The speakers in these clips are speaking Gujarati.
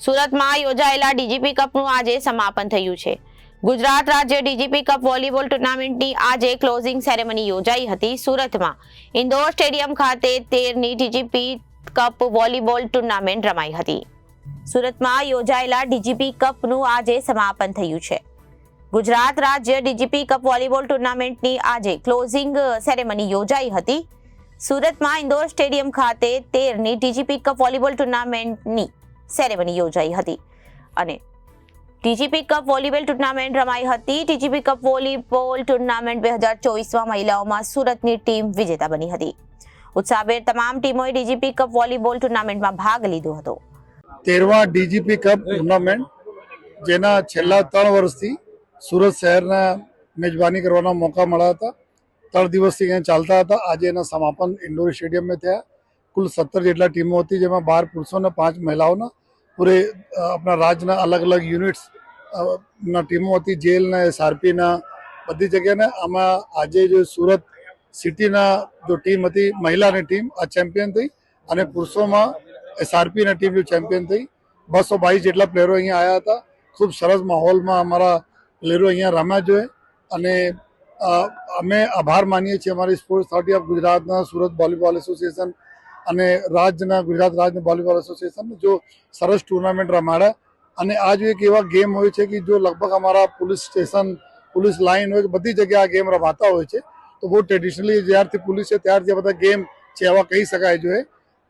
સુરતમાં યોજાયેલા ડીજીપી કપનું આજે સમાપન થયું છે। ગુજરાત રાજ્ય ડીજીપી કપ વોલીબોલ ટુર્નામેન્ટની આજે ક્લોઝિંગ સેરેમની યોજાઈ હતી। સુરતમાં ઇન્ડોર સ્ટેડિયમ ખાતે 13મી ડીજીપી કપ વોલીબોલ ટુર્નામેન્ટ રમાઈ હતી। સુરતમાં યોજાયેલા ડીજીપી કપનું આજે સમાપન થયું છે। ગુજરાત રાજ્ય ડીજીપી કપ વોલીબોલ ટુર્નામેન્ટની આજે ક્લોઝિંગ સેરેમની યોજાઈ હતી। સુરતમાં ઇન્ડોર સ્ટેડિયમ ખાતે 13મી ડીજીપી કપ વોલીબોલ ટુર્નામેન્ટની સેરેમની યોજાઈ હતી અને ડીજીપી કપ વોલીબોલ ટુર્નામેન્ટ રમાઈ હતી। ડીજીપી કપ વોલીબોલ ટુર્નામેન્ટ 2024માં મહિલાઓમાં સુરતની ટીમ વિજેતા બની હતી। ઉત્સાહભેર તમામ ટીમોએ ડીજીપી કપ વોલીબોલ ટુર્નામેન્ટમાં ભાગ લીધો હતો। 13મા ડીજીપી કપ ટુર્નામેન્ટ જેના છેલ્લા 3 વર્ષથી સુરત શહેરના મેજબાની કરવાનો મોકા મળ્યા હતા। 3 દિવસથી અહીંયા ચાલતા હતા। આજે એના સમાપન ઇન્ડોર સ્ટેડિયમમાં થયા। કુલ 17 જેટલા ટીમો હતી, જેમાં 12 પુરુષોને 5 મહિલાઓના પૂરે આપણા રાજ્યના અલગ અલગ યુનિટ્સ ના ટીમો હતી। જેલના એસઆરપીના બધી જગ્યાને આમાં આજે જો સુરત સિટીના જો ટીમ હતી, મહિલાની ટીમ આ ચેમ્પિયન થઈ અને પુરુષોમાં એસઆરપીની ટીમ જો ચેમ્પિયન થઈ। 222 જેટલા પ્લેયરો અહીંયા આવ્યા હતા। ખૂબ સરસ માહોલમાં અમારા પ્લેયરો અહીંયા રમ્યા જોઈએ અને અમે આભાર માનીએ છીએ અમારી સ્પોર્ટ્સ ઓથોરિટી ઓફ ગુજરાતના, સુરત વોલીબોલ એસોસિએશન અને રાજ્યના ગુજરાત રાજ્ય વોલીબોલ એસોસિએશન જો સરસ ટુર્નામેન્ટ રમાડ્યા। અને આ જો એક એવા ગેમ હોય છે કે જો લગભગ અમારા પોલીસ સ્ટેશન, પોલીસ લાઇન હોય, બધી જગ્યાએ આ ગેમ રમાતા હોય છે। તો બહુ ટ્રેડિશનલી જ્યારથી પોલીસ છે ત્યારથી આ બધા ગેમ છે એવા કહી શકાય જોઈએ।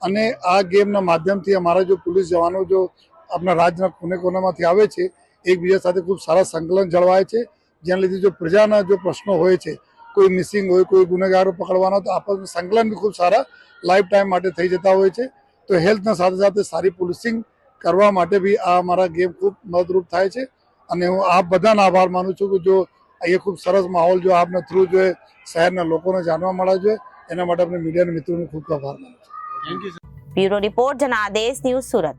અને આ ગેમના માધ્યમથી અમારા જો પોલીસ જવાનો જો આપણા રાજ્યના ખૂણે કોનામાંથી આવે છે, એકબીજા સાથે ખૂબ સારા સંકલન જળવાય છે। જેના લીધે જો પ્રજાના જો પ્રશ્નો હોય છે, કોઈ મિસિંગ હોય, કોઈ ગુનેગારો પકડવાનો, તો આપણા સંકલન બી ખૂબ સારા લાઈફ ટાઈમ માટે થઈ જતા હોય છે। તો હેલ્થના સાથે સાથે સારી પોલીસિંગ કરવા માટે બી આ અમારા ગેમ ખૂબ મદદરૂપ થાય છે। અને હું આપ બધાનો આભાર માનું છું કે જો અહીંયા ખૂબ સરસ માહોલ જો આપના થ્રુ જો શહેરના લોકોને જાણવા મળે છે, એના માટે આપણે મીડિયાના મિત્રોને ખૂબ આભાર માનું છું। Bureau report Janadesh news Surat.